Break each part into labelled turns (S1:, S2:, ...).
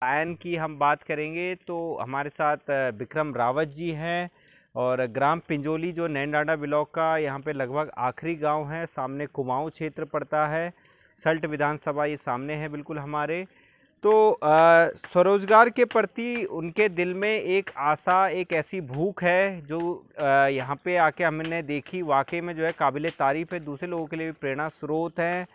S1: Lion की हम बात करेंगे तो हमारे साथ विक्रम रावत जी हैं और ग्राम पिंजोली जो नैनडांडा ब्लॉक का यहाँ पे लगभग आखिरी गांव है। सामने कुमाऊं क्षेत्र पड़ता है। सल्ट विधानसभा ये सामने है बिल्कुल हमारे। तो स्वरोजगार के प्रति उनके दिल में एक आशा, एक ऐसी भूख है जो यहाँ पे आके हमने देखी। वाकई में जो है काबिले तारीफ़ है, दूसरे लोगों के लिए भी प्रेरणा स्रोत है।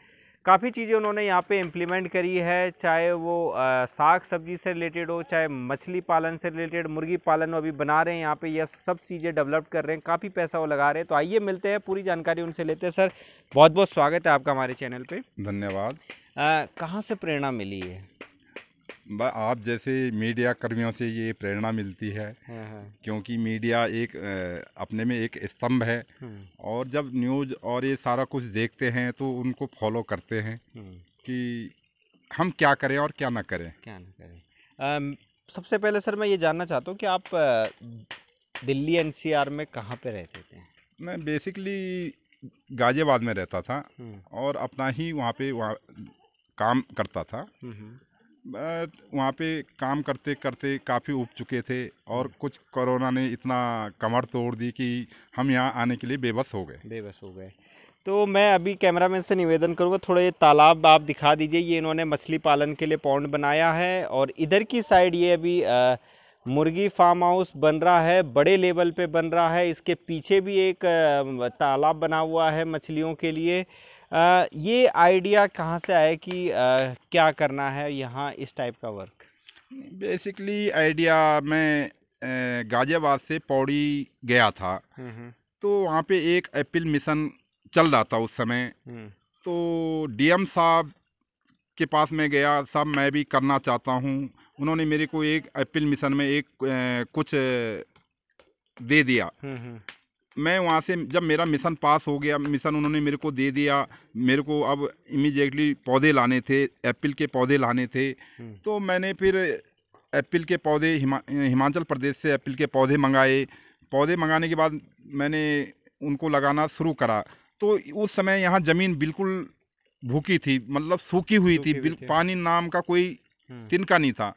S1: काफ़ी चीज़ें उन्होंने यहाँ पे इम्प्लीमेंट करी है, चाहे वो साग सब्जी से रिलेटेड हो, चाहे मछली पालन से रिलेटेड, मुर्गी पालन अभी बना रहे हैं यहाँ पे, ये सब चीज़ें डेवलप कर रहे हैं, काफ़ी पैसा वो लगा रहे हैं। तो आइए मिलते हैं, पूरी जानकारी उनसे लेते हैं। सर, बहुत बहुत स्वागत है आपका हमारे चैनल पे।
S2: धन्यवाद।
S1: कहाँ से प्रेरणा मिली है?
S2: आप जैसे मीडिया कर्मियों से ये प्रेरणा मिलती है,
S1: हाँ हाँ।
S2: क्योंकि मीडिया एक अपने में एक स्तंभ है। और जब न्यूज़ और ये सारा कुछ देखते हैं तो उनको फॉलो करते हैं कि हम क्या करें और क्या ना करें।
S1: क्या ना करें। सबसे पहले सर मैं ये जानना चाहता हूँ कि आप दिल्ली एनसीआर में कहाँ पे रहते थे?
S2: मैं बेसिकली गाज़ियाबाद में रहता था और अपना ही वहाँ काम करता था। बट वहाँ पे काम करते करते काफ़ी उब चुके थे और कुछ कोरोना ने इतना कमर तोड़ दी कि हम यहाँ आने के लिए बेबस हो गए।
S1: तो मैं अभी कैमरामैन से निवेदन करूंगा, थोड़ा ये तालाब आप दिखा दीजिए। ये इन्होंने मछली पालन के लिए पॉन्ड बनाया है और इधर की साइड ये अभी मुर्गी फार्म हाउस बन रहा है, बड़े लेवल पे बन रहा है। इसके पीछे भी एक तालाब बना हुआ है मछलियों के लिए। ये आइडिया कहाँ से आया कि क्या करना है यहाँ इस टाइप का वर्क?
S2: बेसिकली आइडिया मैं गाज़ियाबाद से पौड़ी गया था, तो वहाँ पे एक एप्पल मिशन चल रहा था उस समय। तो डीएम साहब के पास मैं गया, साहब मैं भी करना चाहता हूँ। उन्होंने मेरे को एक एप्पल मिशन में एक कुछ दे दिया। मैं वहाँ से जब मेरा मिशन पास हो गया, मिशन उन्होंने मेरे को दे दिया, मेरे को अब इमीडिएटली पौधे लाने थे, एप्पल के पौधे लाने थे। तो मैंने फिर एप्पल के पौधे हिमाचल प्रदेश से एप्पल के पौधे मंगाए। पौधे मंगाने के बाद मैंने उनको लगाना शुरू करा। तो उस समय यहाँ ज़मीन बिल्कुल भूखी थी, मतलब सूखी हुई थी, पानी नाम का कोई तिनका नहीं था।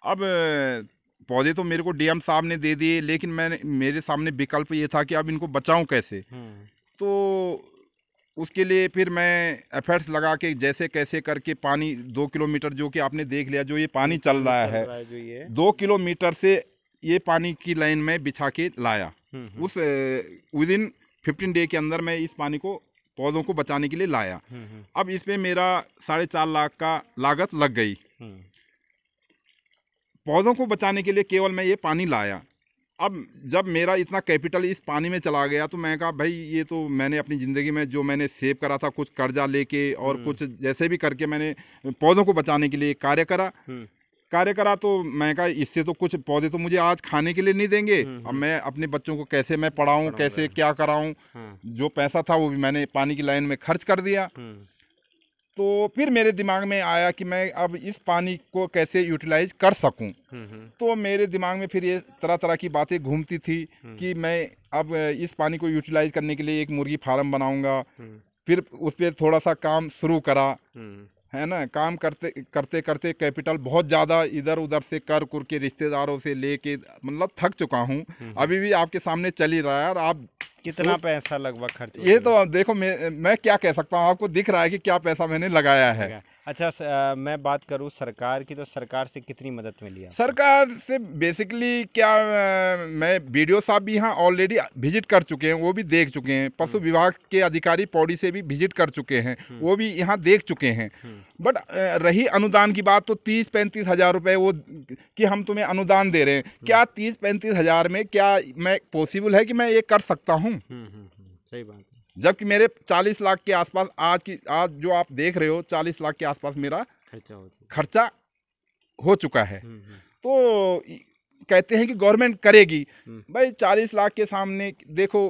S2: अब पौधे तो मेरे को डीएम साहब ने दे दिए, लेकिन मेरे सामने विकल्प ये था कि अब इनको बचाऊं कैसे। तो उसके लिए फिर मैं एफर्ट्स लगा के जैसे कैसे करके पानी 2 किलोमीटर, जो कि आपने देख लिया, जो ये पानी चल रहा है
S1: जो ये
S2: 2 किलोमीटर से ये पानी की लाइन में बिछा के लाया। उस विदिन 15 डे के अंदर मैं इस पानी को पौधों को बचाने के लिए लाया। अब इसमें मेरा 4.5 लाख का लागत लग गई। पौधों को बचाने के लिए केवल मैं ये पानी लाया। अब जब मेरा इतना कैपिटल इस पानी में चला गया, तो मैं कहा भाई ये तो मैंने अपनी ज़िंदगी में जो मैंने सेव करा था, कुछ कर्जा लेके और कुछ जैसे भी करके मैंने पौधों को बचाने के लिए कार्य करा। तो मैं कहा इससे तो कुछ पौधे तो मुझे आज खाने के लिए नहीं देंगे। अब मैं अपने बच्चों को कैसे मैं पढ़ाऊँ, कैसे क्या कराऊँ। जो पैसा था वो भी मैंने पानी की लाइन में खर्च कर दिया। तो फिर मेरे दिमाग में आया कि मैं अब इस पानी को कैसे यूटिलाइज कर सकूं। तो मेरे दिमाग में फिर ये तरह तरह की बातें घूमती थी कि मैं अब इस पानी को यूटिलाइज करने के लिए एक मुर्गी फार्म बनाऊंगा। फिर उस पर थोड़ा सा काम शुरू करा, है ना। काम करते करते करते कैपिटल बहुत ज़्यादा इधर उधर से कर कुर के रिश्तेदारों से लेके मतलब थक चुका हूँ। अभी भी आपके सामने चल ही रहा है। और आप
S1: कितना पैसा लगभग खर्च हो
S2: ये
S1: गया?
S2: तो देखो, मैं क्या कह सकता हूँ, आपको दिख रहा है कि क्या पैसा मैंने लगाया है।
S1: अच्छा, मैं बात करूँ सरकार की, तो सरकार से कितनी मदद मिली आपको?
S2: सरकार से बेसिकली क्या, मैं बीडीओ साहब भी यहाँ ऑलरेडी विजिट कर चुके हैं, वो भी देख चुके हैं। पशु विभाग के अधिकारी पौड़ी से भी विजिट कर चुके हैं, वो भी यहाँ देख चुके हैं। बट रही अनुदान की बात, तो 30-35 हज़ार रुपये वो कि हम तुम्हें अनुदान दे रहे हैं, क्या 30-35 हज़ार में क्या मैं पॉसिबल है कि मैं ये कर सकता हूँ?
S1: सही बात है।
S2: जबकि मेरे 40 लाख के आसपास आज जो आप देख रहे हो, 40 लाख के आसपास मेरा खर्चा हो चुका है। तो कहते हैं कि गवर्नमेंट करेगी। भाई 40 लाख के सामने देखो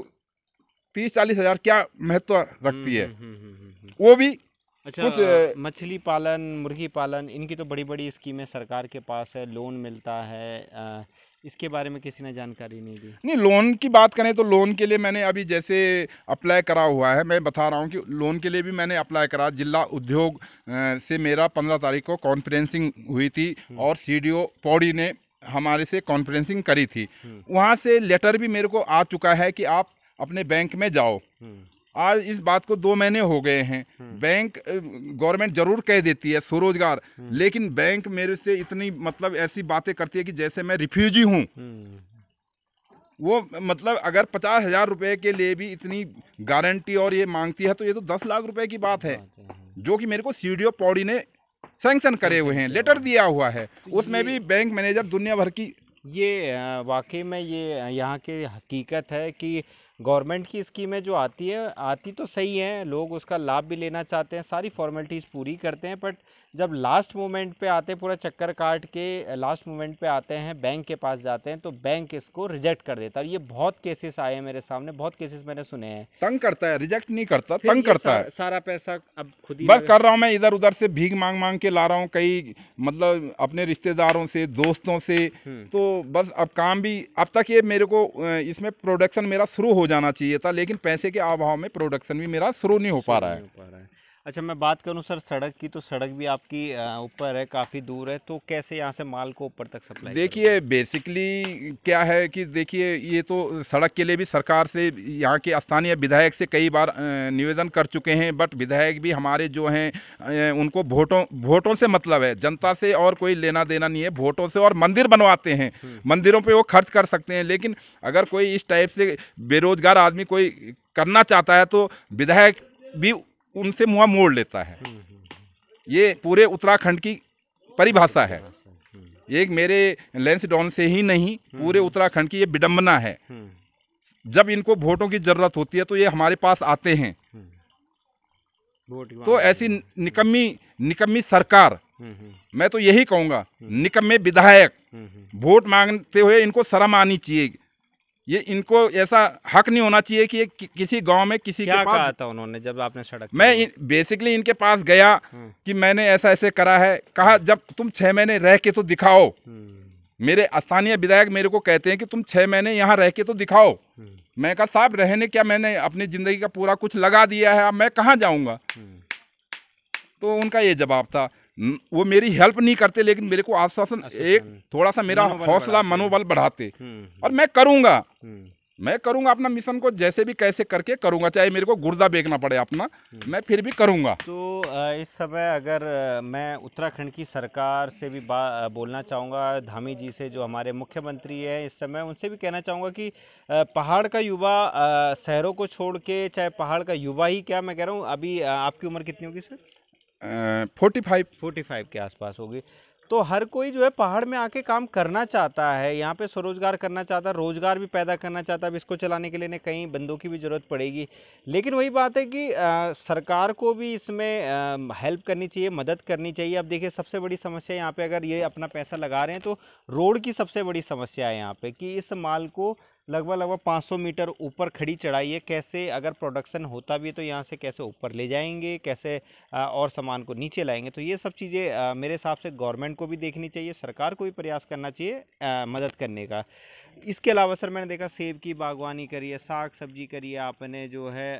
S2: 30-40 हज़ार क्या महत्व रखती है। वो भी
S1: अच्छा,
S2: कुछ
S1: मछली पालन, मुर्गी पालन, इनकी तो बड़ी बड़ी स्कीमें सरकार के पास है, लोन मिलता है। इसके बारे में किसी ने जानकारी नहीं दी।
S2: नहीं, लोन की बात करें तो लोन के लिए मैंने अभी जैसे अप्लाई करा हुआ है। मैं बता रहा हूँ कि लोन के लिए भी मैंने अप्लाई करा। जिला उद्योग से मेरा 15 तारीख को कॉन्फ्रेंसिंग हुई थी और सीडीओ पौड़ी ने हमारे से कॉन्फ्रेंसिंग करी थी। वहाँ से लेटर भी मेरे को आ चुका है कि आप अपने बैंक में जाओ। आज इस बात को 2 महीने हो गए हैं। बैंक गवर्नमेंट जरूर कह देती है स्वरोजगार, लेकिन बैंक मेरे से इतनी मतलब ऐसी बातें करती है कि जैसे मैं रिफ्यूजी हूँ। वो मतलब अगर 50,000 रुपए के लिए भी इतनी गारंटी और ये मांगती है, तो ये तो 10 लाख रुपए की बात है, जो कि मेरे को सीडीओ पौड़ी ने सैंक्शन करे हुए हैं, लेटर दिया हुआ है। उसमें भी बैंक मैनेजर दुनिया भर की।
S1: ये वाकई में ये यहाँ की हकीकत है कि गवर्नमेंट की स्कीमें जो आती तो सही हैं, लोग उसका लाभ भी लेना चाहते हैं, सारी फॉर्मेलिटीज़ पूरी करते हैं, बट जब लास्ट मोमेंट पे आते, पूरा चक्कर काट के लास्ट मोमेंट पे आते हैं, बैंक के पास जाते हैं, तो बैंक इसको रिजेक्ट कर देता है। और ये बहुत केसेस आए हैं मेरे सामने, बहुत केसेस मैंने सुने हैं।
S2: तंग करता है, रिजेक्ट नहीं करता,
S1: फिर
S2: तंग
S1: ये
S2: करता है।
S1: सारा पैसा अब खुद ही
S2: बस कर रहा हूँ मैं, इधर उधर से भीख मांग मांग के ला रहा हूँ, कई मतलब अपने रिश्तेदारों से, दोस्तों से। तो बस अब काम भी, अब तक ये मेरे को इसमें प्रोडक्शन मेरा शुरू हो जाना चाहिए था, लेकिन पैसे के अभाव में प्रोडक्शन भी मेरा शुरू नहीं हो पा रहा है।
S1: अच्छा, मैं बात करूं सर सड़क की, तो सड़क भी आपकी ऊपर है, काफ़ी दूर है, तो कैसे यहाँ से माल को ऊपर तक सप्लाई करोगे?
S2: देखिए बेसिकली क्या है कि देखिए, ये तो सड़क के लिए भी सरकार से, यहाँ के स्थानीय विधायक से कई बार निवेदन कर चुके हैं, बट विधायक भी हमारे जो हैं उनको वोटों से मतलब है, जनता से और कोई लेना देना नहीं है, वोटों से। और मंदिर बनवाते हैं, मंदिरों पे वो खर्च कर सकते हैं, लेकिन अगर कोई इस टाइप से बेरोजगार आदमी कोई करना चाहता है तो विधायक भी उनसे मुँह मोड़ लेता है। ये पूरे उत्तराखंड की परिभाषा है, एक मेरे लैंसडाउन से ही नहीं, पूरे उत्तराखंड की ये विडंबना है। जब इनको वोटों की जरूरत होती है तो ये हमारे पास आते हैं। तो ऐसी निकम्मी सरकार, मैं तो यही कहूंगा, निकम्मे विधायक, वोट मांगते हुए इनको शर्म आनी चाहिए। ये इनको ऐसा हक नहीं होना चाहिए कि किसी गांव में किसी
S1: क्या
S2: के पास।
S1: कहा था उन्होंने जब आपने सड़क?
S2: मैं बेसिकली इनके पास गया कि मैंने ऐसा ऐसे करा है। कहा जब तुम 6 महीने रह के तो दिखाओ। मेरे स्थानीय विधायक मेरे को कहते हैं कि तुम 6 महीने यहाँ रह के तो दिखाओ। मैं कहा साहब रहने क्या, मैंने अपनी जिंदगी का पूरा कुछ लगा दिया है, अब मैं कहाँ जाऊँगा। तो उनका ये जवाब था। वो मेरी हेल्प नहीं करते, लेकिन मेरे को आश्वासन, एक थोड़ा सा मेरा हौसला मनोबल बढ़ाते, और मैं करूंगा अपना मिशन को जैसे भी कैसे करके करूंगा, चाहे मेरे को गुर्दा बेचना पड़े अपना, मैं फिर भी करूंगा।
S1: तो इस समय अगर मैं उत्तराखंड की सरकार से भी बोलना चाहूँगा, धामी जी से जो हमारे मुख्यमंत्री हैं इस समय, उनसे भी कहना चाहूँगा कि पहाड़ का युवा शहरों को छोड़ के, चाहे पहाड़ का युवा ही क्या, मैं कह रहा हूँ, अभी आपकी उम्र कितनी होगी सर? 45 के आसपास होगी। तो हर कोई जो है पहाड़ में आके काम करना चाहता है, यहाँ पे स्वरोजगार करना चाहता है, रोजगार भी पैदा करना चाहता है। अब इसको चलाने के लिए ने कई बंदों की भी जरूरत पड़ेगी, लेकिन वही बात है कि सरकार को भी इसमें हेल्प करनी चाहिए, मदद करनी चाहिए। अब देखिए सबसे बड़ी समस्या यहाँ पे, अगर ये अपना पैसा लगा रहे हैं तो रोड की सबसे बड़ी समस्या है यहाँ पे, कि इस माल को लगभग 500 मीटर ऊपर खड़ी चढ़ाई है, कैसे अगर प्रोडक्शन होता भी है तो यहाँ से कैसे ऊपर ले जाएंगे, कैसे और सामान को नीचे लाएंगे। तो ये सब चीज़ें मेरे हिसाब से गवर्नमेंट को भी देखनी चाहिए, सरकार को भी प्रयास करना चाहिए मदद करने का। इसके अलावा सर मैंने देखा सेब की बागवानी करी है, साग सब्जी करी है आपने, जो है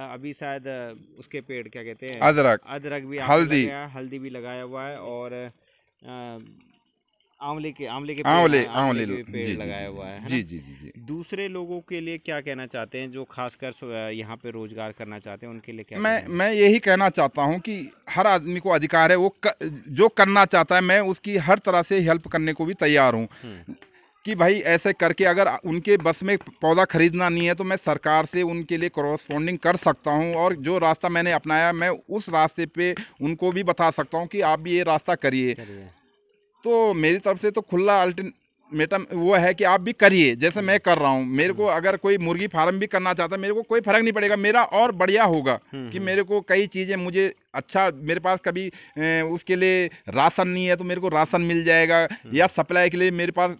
S1: अभी शायद उसके पेड़ क्या कहते हैं, अदरक भी, हल्दी भी लगाया हुआ है, और आंवले के पेड़ लगाया हुआ है
S2: जी जी जी जी।
S1: दूसरे लोगों के लिए क्या कहना चाहते हैं जो खासकर यहाँ पे रोजगार करना चाहते हैं, उनके लिए क्या?
S2: मैं यही कहना चाहता हूँ कि हर आदमी को अधिकार है, वो जो करना चाहता है, मैं उसकी हर तरह से हेल्प करने को भी तैयार हूँ। कि भाई ऐसे करके अगर उनके बस में पौधा खरीदना नहीं है तो मैं सरकार से उनके लिए कॉरस्पॉन्डिंग कर सकता हूं, और जो रास्ता मैंने अपनाया मैं उस रास्ते पे उनको भी बता सकता हूं कि आप भी ये रास्ता करिए। तो मेरी तरफ से तो खुला अल्टीमेटम वो है कि आप भी करिए जैसे मैं कर रहा हूँ। मेरे को अगर कोई मुर्गी फार्म भी करना चाहता है, मेरे को कोई फर्क नहीं पड़ेगा, मेरा और बढ़िया होगा कि मेरे को कई चीज़ें, मुझे अच्छा, मेरे पास कभी उसके लिए राशन नहीं है तो मेरे को राशन मिल जाएगा, या सप्लाई के लिए मेरे पास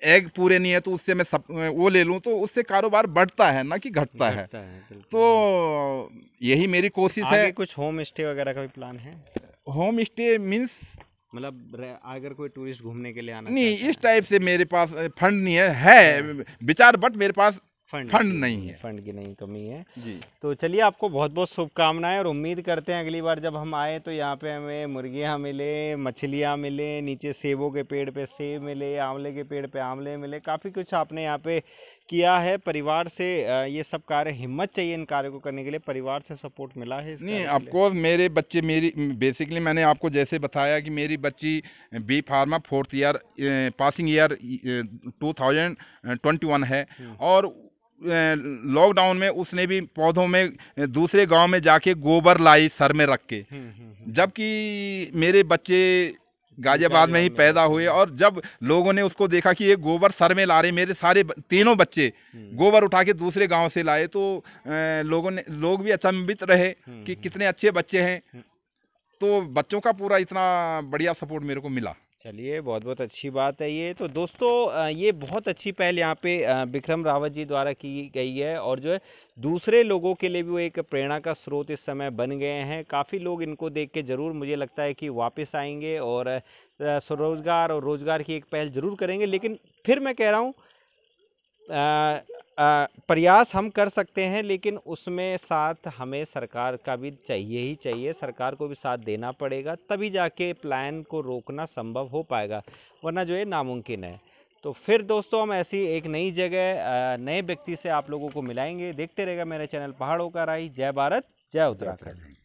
S2: एग पूरे नहीं है तो उससे मैं वो ले लूँ, तो उससे कारोबार बढ़ता है ना कि घटता है। तो यही मेरी कोशिश है।
S1: आगे कुछ होम स्टे वगैरह का भी प्लान है?
S2: होम स्टे मीन्स
S1: मतलब अगर कोई टूरिस्ट घूमने के लिए आना
S2: नहीं,
S1: चाहता
S2: इस टाइप से मेरे पास फंड नहीं है विचार, बट मेरे पास
S1: फंड
S2: नहीं है,
S1: फंड की नहीं कमी है
S2: जी।
S1: तो चलिए, आपको बहुत बहुत शुभकामनाएं और उम्मीद करते हैं अगली बार जब हम आए तो यहाँ पे हमें मुर्गियाँ मिले, मछलियाँ मिले, नीचे सेबों के पेड़ पे सेब मिले, आंवले के पेड़ पे आंवले मिले। काफ़ी कुछ आपने यहाँ पे किया है परिवार से। ये सब कार्य, हिम्मत चाहिए इन कार्यों को करने के लिए, परिवार से सपोर्ट मिला है इस
S2: नहीं,
S1: कार्य के लिए?
S2: ऑफकोर्स मेरे बच्चे, मेरी बेसिकली मैंने आपको जैसे बताया कि मेरी बच्ची B pharma 4th year, passing year 2021 है, और लॉकडाउन में उसने भी पौधों में दूसरे गांव में जाके गोबर लाई सर में रख के, जबकि मेरे बच्चे गाजियाबाद में ही पैदा हुए, और जब लोगों ने उसको देखा कि ये गोबर सर में ला रहे, मेरे सारे तीनों बच्चे गोबर उठा के दूसरे गांव से लाए, तो लोग भी अचंभित रहे कि कितने अच्छे बच्चे हैं। तो बच्चों का पूरा इतना बढ़िया सपोर्ट मेरे को मिला।
S1: चलिए, बहुत बहुत अच्छी बात है ये तो। दोस्तों, ये बहुत अच्छी पहल यहाँ पे बिक्रम रावत जी द्वारा की गई है, और जो है दूसरे लोगों के लिए भी वो एक प्रेरणा का स्रोत इस समय बन गए हैं। काफ़ी लोग इनको देख के ज़रूर, मुझे लगता है कि वापस आएंगे और स्वरोजगार और रोज़गार की एक पहल ज़रूर करेंगे। लेकिन फिर मैं कह रहा हूँ, प्रयास हम कर सकते हैं, लेकिन उसमें साथ हमें सरकार का भी चाहिए ही चाहिए। सरकार को भी साथ देना पड़ेगा, तभी जाके प्लान को रोकना संभव हो पाएगा, वरना जो है नामुमकिन है। तो फिर दोस्तों, हम ऐसी एक नई जगह नए व्यक्ति से आप लोगों को मिलाएंगे। देखते रहेगा मेरे चैनल पहाड़ों का राही। जय भारत, जय उत्तराखंड।